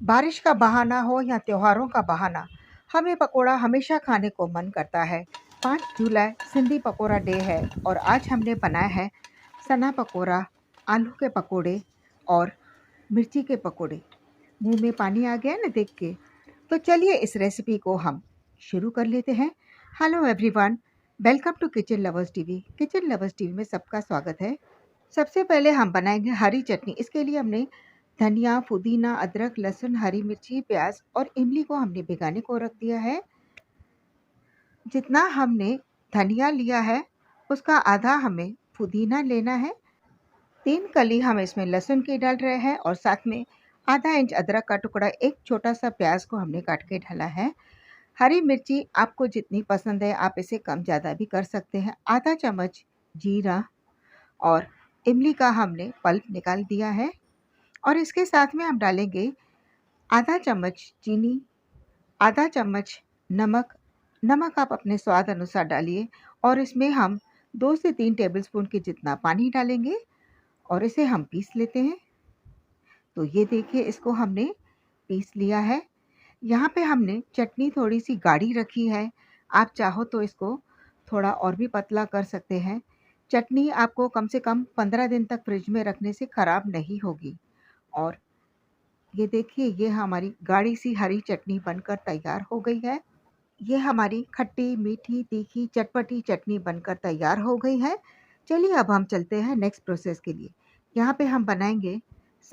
बारिश का बहाना हो या त्योहारों का बहाना, हमें पकोड़ा हमेशा खाने को मन करता है। 5 जुलाई सिंधी पकोड़ा डे है और आज हमने बनाया है सना पकोड़ा, आलू के पकोड़े और मिर्ची के पकोड़े। मुंह में पानी आ गया ना देख के। तो चलिए इस रेसिपी को हम शुरू कर लेते हैं। Hello everyone, welcome to kitchen lovers TV. Kitchen lovers TV में सबका स्वागत है। सबसे पहले हम बनाएंगे हरी चटनी। इसके लिए हमने धनिया, पुदीना, अदरक, लहसुन, हरी मिर्ची, प्याज और इमली को हमने भिगाने को रख दिया है। जितना हमने धनिया लिया है उसका आधा हमें पुदीना लेना है। 3 कली हम इसमें लहसुन की डाल रहे हैं और साथ में आधा इंच अदरक का टुकड़ा, एक छोटा सा प्याज को हमने काट के डाला है। हरी मिर्ची आपको जितनी पसंद है आप इसे कम ज़्यादा भी कर सकते हैं। आधा चम्मच जीरा और इमली का हमने पल्प निकाल दिया है और इसके साथ में हम डालेंगे आधा चम्मच चीनी, आधा चम्मच नमक। नमक आप अपने स्वाद अनुसार डालिए और इसमें हम 2 से 3 टेबलस्पून के जितना पानी डालेंगे और इसे हम पीस लेते हैं। तो ये देखिए, इसको हमने पीस लिया है। यहाँ पे हमने चटनी थोड़ी सी गाढ़ी रखी है। आप चाहो तो इसको थोड़ा और भी पतला कर सकते हैं। चटनी आपको कम से कम 15 दिन तक फ्रिज में रखने से ख़राब नहीं होगी। और ये देखिए, ये हमारी गाढ़ी सी हरी चटनी बनकर तैयार हो गई है। ये हमारी खट्टी, मीठी, तीखी, चटपटी चटनी बनकर तैयार हो गई है। चलिए अब हम चलते हैं नेक्स्ट प्रोसेस के लिए। यहाँ पे हम बनाएंगे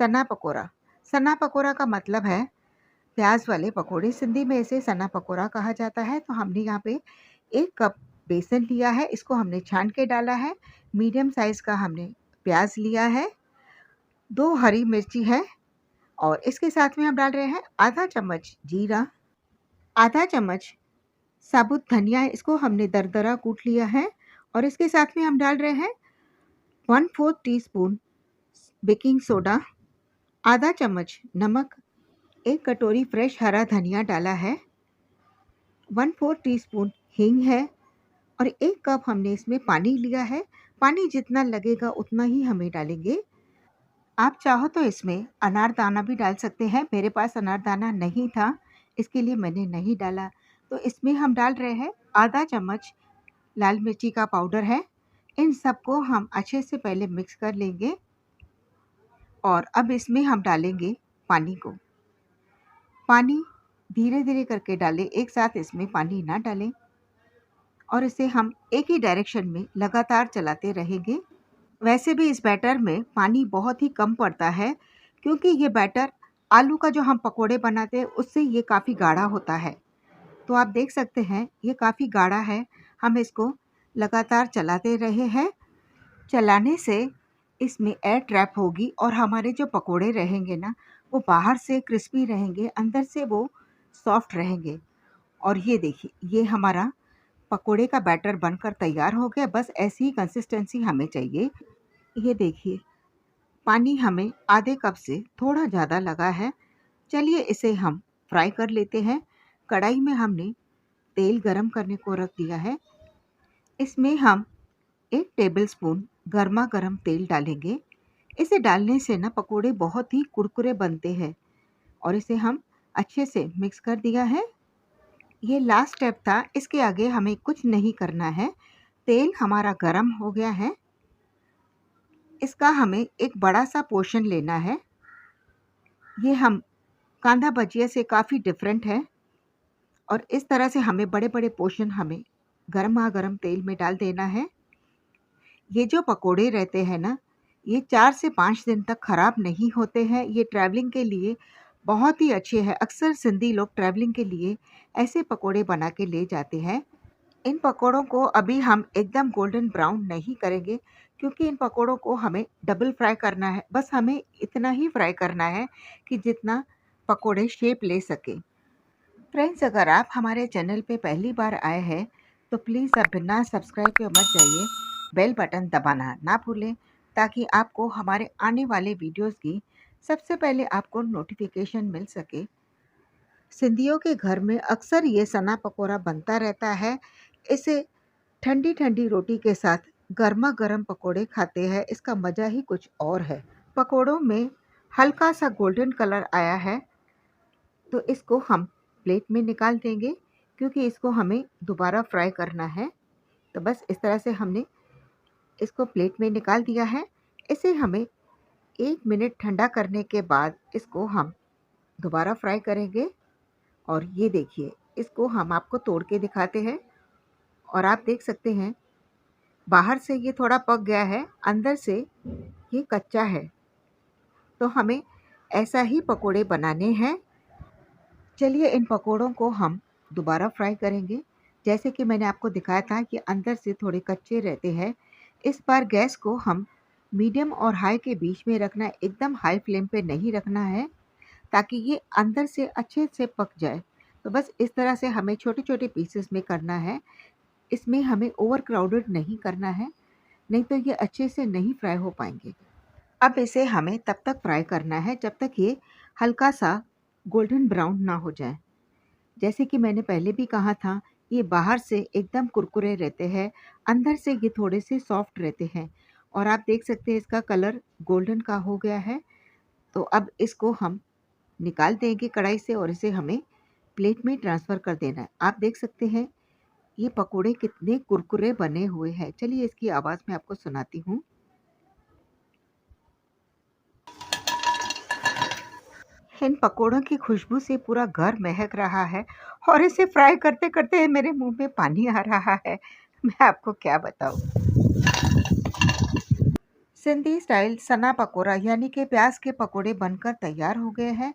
सना पकोड़ा। सना पकोड़ा का मतलब है प्याज वाले पकोड़े। सिंधी में इसे सना पकोड़ा कहा जाता है। तो हमने यहाँ पे 1 कप बेसन लिया है, इसको हमने छान के डाला है। मीडियम साइज़ का हमने प्याज लिया है, 2 हरी मिर्ची है और इसके साथ में हम डाल रहे हैं आधा चम्मच जीरा, आधा चम्मच साबुत धनिया है, इसको हमने दरदरा कूट लिया है और इसके साथ में हम डाल रहे हैं 1/4 टीस्पून बेकिंग सोडा, आधा चम्मच नमक, 1 कटोरी फ्रेश हरा धनिया डाला है, 1/4 टीस्पून हींग है और 1 कप हमने इसमें पानी लिया है। पानी जितना लगेगा उतना ही हमें डालेंगे। आप चाहो तो इसमें अनारदाना भी डाल सकते हैं। मेरे पास अनारदाना नहीं था, इसके लिए मैंने नहीं डाला। तो इसमें हम डाल रहे हैं आधा चम्मच लाल मिर्ची का पाउडर है। इन सबको हम अच्छे से पहले मिक्स कर लेंगे और अब इसमें हम डालेंगे पानी को। पानी धीरे-धीरे करके डालें, एक साथ इसमें पानी ना डालें और इसे हम एक ही डायरेक्शन में लगातार चलाते रहेंगे। वैसे भी इस बैटर में पानी बहुत ही कम पड़ता है क्योंकि ये बैटर आलू का जो हम पकोड़े बनाते हैं उससे ये काफ़ी गाढ़ा होता है। तो आप देख सकते हैं ये काफ़ी गाढ़ा है। हम इसको लगातार चलाते रहे हैं। चलाने से इसमें एयर ट्रैप होगी और हमारे जो पकोड़े रहेंगे ना, वो बाहर से क्रिस्पी रहेंगे, अंदर से वो सॉफ्ट रहेंगे। और ये देखिए, ये हमारा पकोड़े का बैटर बनकर तैयार हो गया। बस ऐसी ही कंसिस्टेंसी हमें चाहिए। ये देखिए, पानी हमें आधे कप से थोड़ा ज़्यादा लगा है। चलिए इसे हम फ्राई कर लेते हैं। कढ़ाई में हमने तेल गरम करने को रख दिया है। इसमें हम 1 टेबलस्पून गर्मा गर्म तेल डालेंगे। इसे डालने से ना पकोड़े बहुत ही कुरकुरे बनते हैं और इसे हम अच्छे से मिक्स कर दिया है। ये लास्ट स्टेप था, इसके आगे हमें कुछ नहीं करना है। तेल हमारा गरम हो गया है। इसका हमें एक बड़ा सा पोर्शन लेना है। ये हम कांदा भजिया से काफ़ी डिफरेंट है और इस तरह से हमें बड़े-बड़े पोर्शन हमें गरमा-गरम तेल में डाल देना है। ये जो पकोड़े रहते हैं ना, ये 4 से 5 दिन तक ख़राब नहीं होते हैं। ये ट्रैवलिंग के लिए बहुत ही अच्छे हैं। अक्सर सिंधी लोग ट्रैवलिंग के लिए ऐसे पकोड़े बना के ले जाते हैं। इन पकोड़ों को अभी हम एकदम गोल्डन ब्राउन नहीं करेंगे क्योंकि इन पकोड़ों को हमें डबल फ्राई करना है। बस हमें इतना ही फ्राई करना है कि जितना पकोड़े शेप ले सके। फ्रेंड्स, अगर आप हमारे चैनल पे पहली बार आए हैं तो प्लीज़ आप बिना सब्सक्राइब के मत जाइए। बेल बटन दबाना ना भूलें ताकि आपको हमारे आने वाले वीडियोस की सबसे पहले आपको नोटिफिकेशन मिल सके। सिंधियों के घर में अक्सर ये सना पकोड़ा बनता रहता है। इसे ठंडी ठंडी रोटी के साथ गर्मा गर्म पकोड़े खाते हैं, इसका मज़ा ही कुछ और है। पकोड़ों में हल्का सा गोल्डन कलर आया है तो इसको हम प्लेट में निकाल देंगे क्योंकि इसको हमें दोबारा फ्राई करना है। तो बस इस तरह से हमने इसको प्लेट में निकाल दिया है। इसे हमें 1 मिनट ठंडा करने के बाद इसको हम दोबारा फ्राई करेंगे। और ये देखिए, इसको हम आपको तोड़ के दिखाते हैं और आप देख सकते हैं बाहर से ये थोड़ा पक गया है, अंदर से ये कच्चा है। तो हमें ऐसा ही पकोड़े बनाने हैं। चलिए इन पकोड़ों को हम दोबारा फ्राई करेंगे। जैसे कि मैंने आपको दिखाया था कि अंदर से थोड़े कच्चे रहते हैं। इस बार गैस को हम मीडियम और हाई के बीच में रखना है, एकदम हाई फ्लेम पे नहीं रखना है ताकि ये अंदर से अच्छे से पक जाए। तो बस इस तरह से हमें छोटे-छोटे पीसेस में करना है। इसमें हमें ओवर क्राउडेड नहीं करना है, नहीं तो ये अच्छे से नहीं फ्राई हो पाएँगे। अब इसे हमें तब तक फ्राई करना है जब तक ये हल्का-सा गोल्डन ब्राउन ना हो जाए। जैसे कि मैंने पहले भी कहा था, ये बाहर से एकदम कुरकुरे रहते हैं, अंदर से ये थोड़े से सॉफ्ट रहते हैं। और आप देख सकते हैं इसका कलर गोल्डन का हो गया है। तो अब इसको हम निकाल देंगे कढ़ाई से और इसे हमें प्लेट में ट्रांसफ़र कर देना है। आप देख सकते हैं ये पकोड़े कितने कुरकुरे बने हुए हैं। चलिए इसकी आवाज़ मैं आपको सुनाती हूँ। इन पकोड़ों की खुशबू से पूरा घर महक रहा है और इसे फ्राई करते-करते मेरे मुँह में पानी आ रहा है। मैं आपको क्या बताऊँ। सिंधी स्टाइल सना पकोड़ा यानी कि प्याज़ के पकोड़े बनकर तैयार हो गए हैं।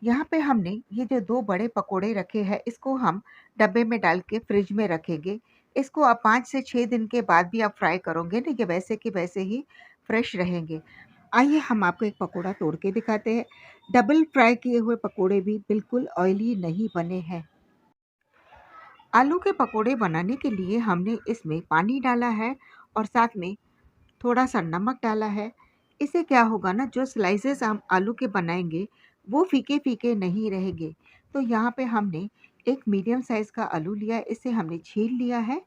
यहाँ पे हमने ये जो 2 बड़े पकोड़े रखे हैं, इसको हम डब्बे में डाल के फ्रिज में रखेंगे। इसको आप 5 से 6 दिन के बाद भी आप फ्राई करोगे ना, ये वैसे के वैसे ही फ्रेश रहेंगे। आइए हम आपको एक पकोड़ा तोड़ के दिखाते हैं। डबल फ्राई किए हुए पकोड़े भी बिल्कुल ऑयली नहीं बने हैं। आलू के पकोड़े बनाने के लिए हमने इसमें पानी डाला है और साथ में थोड़ा-सा नमक डाला है। इससे क्या होगा ना, जो स्लाइसेस हम आलू के बनाएँगे, वो फीके-फीके नहीं रहेंगे। तो यहाँ पे हमने एक मीडियम साइज़ का आलू लिया है, इसे हमने छील लिया है।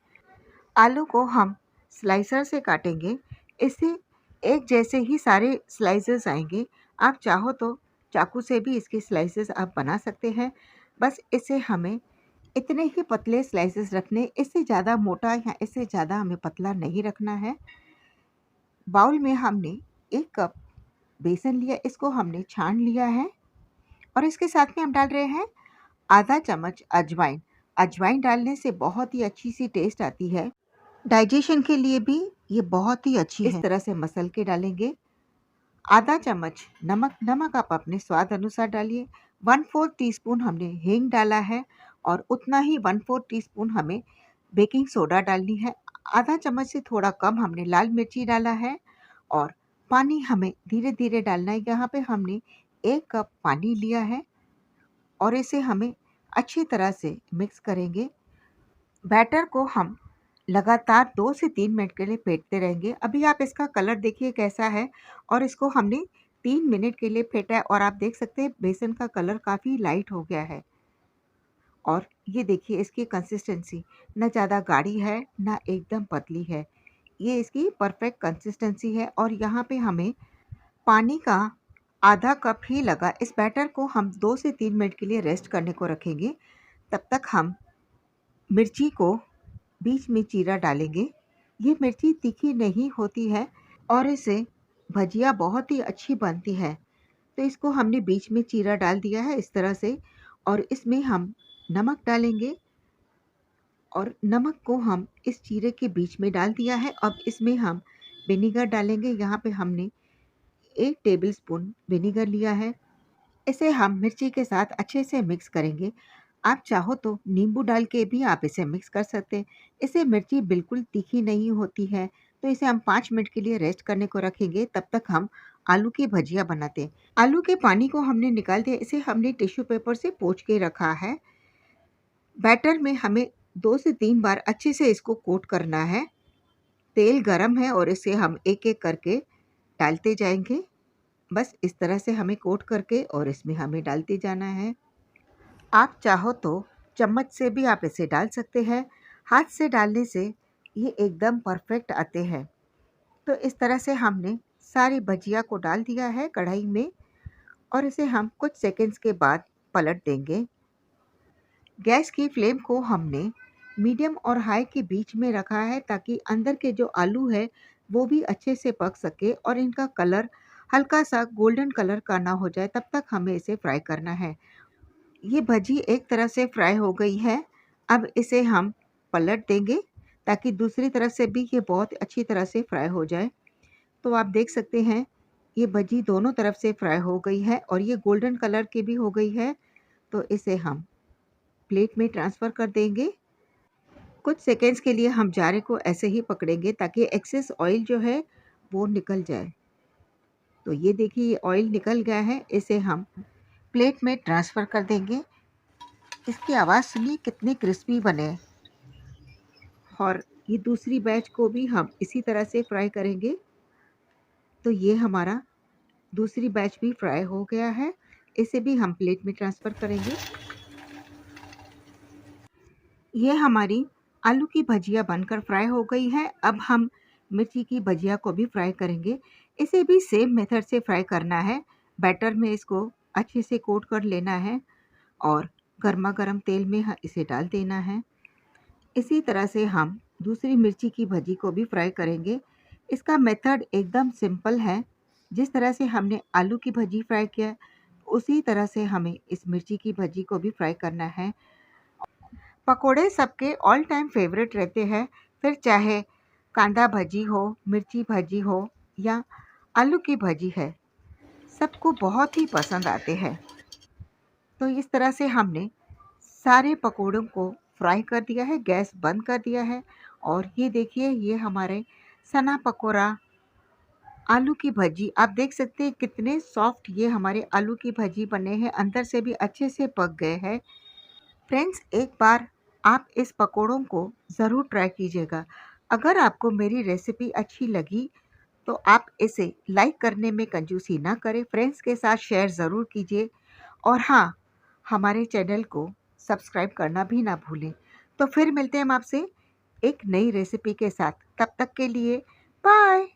आलू को हम स्लाइसर से काटेंगे, इससे एक जैसे ही सारे स्लाइसेस आएँगे। आप चाहो तो चाकू से भी इसके स्लाइसेस आप बना सकते हैं। बस इसे हमें इतने ही पतले स्लाइसेस रखने, इससे ज़्यादा मोटा या इससे ज़्यादा हमें पतला नहीं रखना है। बाउल में हमने 1 कप बेसन लिया, इसको हमने छान लिया है और इसके साथ में हम डाल रहे हैं आधा चम्मच अजवाइन। अजवाइन डालने से बहुत ही अच्छी-सी टेस्ट आती है। डाइजेशन के लिए भी ये बहुत ही अच्छी है। इस तरह से मसल के डालेंगे। आधा चम्मच नमक, नमक आप अपने स्वाद अनुसार डालिए। 1/4 टीस्पून हमने हींग डाला है और उतना ही 1/4 टीस्पून हमें बेकिंग सोडा डालनी है। आधा चम्मच से थोड़ा कम हमने लाल मिर्ची डाला है और पानी हमें धीरे-धीरे डालना है। यहाँ पे हमने 1 कप पानी लिया है और इसे हमें अच्छी तरह से मिक्स करेंगे। बैटर को हम लगातार 2 से 3 मिनट के लिए फेंटते रहेंगे। अभी आप इसका कलर देखिए कैसा है और इसको हमने 3 मिनट के लिए फेंटा है और आप देख सकते हैं बेसन का कलर काफ़ी लाइट हो गया है। और ये देखिए इसकी कंसिस्टेंसी ना ज़्यादा गाढ़ी है, ना एकदम पतली है। ये इसकी परफेक्ट कंसिस्टेंसी है और यहाँ पे हमें पानी का आधा कप ही लगा। इस बैटर को हम 2 से 3 मिनट के लिए रेस्ट करने को रखेंगे। तब तक हम मिर्ची को बीच में चीरा डालेंगे। ये मिर्ची तीखी नहीं होती है और इससे भजिया बहुत ही अच्छी बनती है। तो इसको हमने बीच में चीरा डाल दिया है इस तरह से और इसमें हम नमक डालेंगे और नमक को हम इस चीरे के बीच में डाल दिया है। अब इसमें हम विनेगर डालेंगे। यहाँ पे हमने 1 टेबलस्पून विनेगर लिया है। इसे हम मिर्ची के साथ अच्छे से मिक्स करेंगे। आप चाहो तो नींबू डाल के भी आप इसे मिक्स कर सकते हैं। इससे मिर्ची बिल्कुल तीखी नहीं होती है। तो इसे हम 5 मिनट के लिए रेस्ट करने को रखेंगे। तब तक हम आलू की भजिया बनाते हैं। आलू के पानी को हमने निकाल दिया, इसे हमने टिश्यू पेपर से पोंछ के रखा है। बैटर में हमें 2 से 3 बार अच्छे से इसको कोट करना है। तेल गरम है और इसे हम एक-एक करके डालते जाएँगे। बस इस तरह से हमें कोट करके और इसमें हमें डालते जाना है। आप चाहो तो चम्मच से भी आप इसे डाल सकते हैं। हाथ से डालने से ये एकदम परफेक्ट आते हैं। तो इस तरह से हमने सारी भजिया को डाल दिया है कढ़ाई में और इसे हम कुछ सेकंड्स के बाद पलट देंगे। गैस की फ्लेम को हमने मीडियम और हाई के बीच में रखा है ताकि अंदर के जो आलू है वो भी अच्छे से पक सके और इनका कलर हल्का सा गोल्डन कलर का ना हो जाए, तब तक हमें इसे फ्राई करना है। ये भजी एक तरह से फ्राई हो गई है। अब इसे हम पलट देंगे ताकि दूसरी तरफ से भी ये बहुत अच्छी तरह से फ्राई हो जाए। तो आप देख सकते हैं ये भजी दोनों तरफ से फ्राई हो गई है और ये गोल्डन कलर की भी हो गई है। तो इसे हम प्लेट में ट्रांसफ़र कर देंगे। कुछ सेकेंड्स के लिए हम जारे को ऐसे ही पकड़ेंगे ताकि एक्सेस ऑयल जो है वो निकल जाए। तो ये देखिए ये ऑयल निकल गया है, इसे हम प्लेट में ट्रांसफ़र कर देंगे। इसकी आवाज़ सुनिए कितने क्रिस्पी बने। और ये दूसरी बैच को भी हम इसी तरह से फ्राई करेंगे। तो ये हमारा दूसरी बैच भी फ्राई हो गया है, इसे भी हम प्लेट में ट्रांसफ़र करेंगे। ये हमारी आलू की भजिया बनकर फ्राई हो गई है। अब हम मिर्ची की भजिया को भी फ्राई करेंगे। इसे भी सेम मेथड से फ्राई करना है। बैटर में इसको अच्छे से कोट कर लेना है और गर्मा गर्म तेल में इसे डाल देना है। इसी तरह से हम दूसरी मिर्ची की भजी को भी फ्राई करेंगे। इसका मेथड एकदम सिंपल है। जिस तरह से हमने आलू की भजी फ्राई किया, उसी तरह से हमें इस मिर्ची की भजी को भी फ्राई करना है। पकोड़े सबके ऑल टाइम फेवरेट रहते हैं, फिर चाहे कांदा भजी हो, मिर्ची भजी हो या आलू की भजी है, सबको बहुत ही पसंद आते हैं। तो इस तरह से हमने सारे पकोड़ों को फ्राई कर दिया है, गैस बंद कर दिया है और ये देखिए ये हमारे सना पकोड़ा आलू की भजी, आप देख सकते हैं कितने सॉफ्ट ये हमारे आलू की भजी बने हैं, अंदर से भी अच्छे से पक गए हैं। फ्रेंड्स, एक बार आप इस पकोड़ों को ज़रूर ट्राई कीजिएगा। अगर आपको मेरी रेसिपी अच्छी लगी तो आप इसे लाइक करने में कंजूसी ना करें, फ्रेंड्स के साथ शेयर ज़रूर कीजिए और हाँ, हमारे चैनल को सब्सक्राइब करना भी ना भूलें। तो फिर मिलते हैं हम आपसे एक नई रेसिपी के साथ, तब तक के लिए बाय।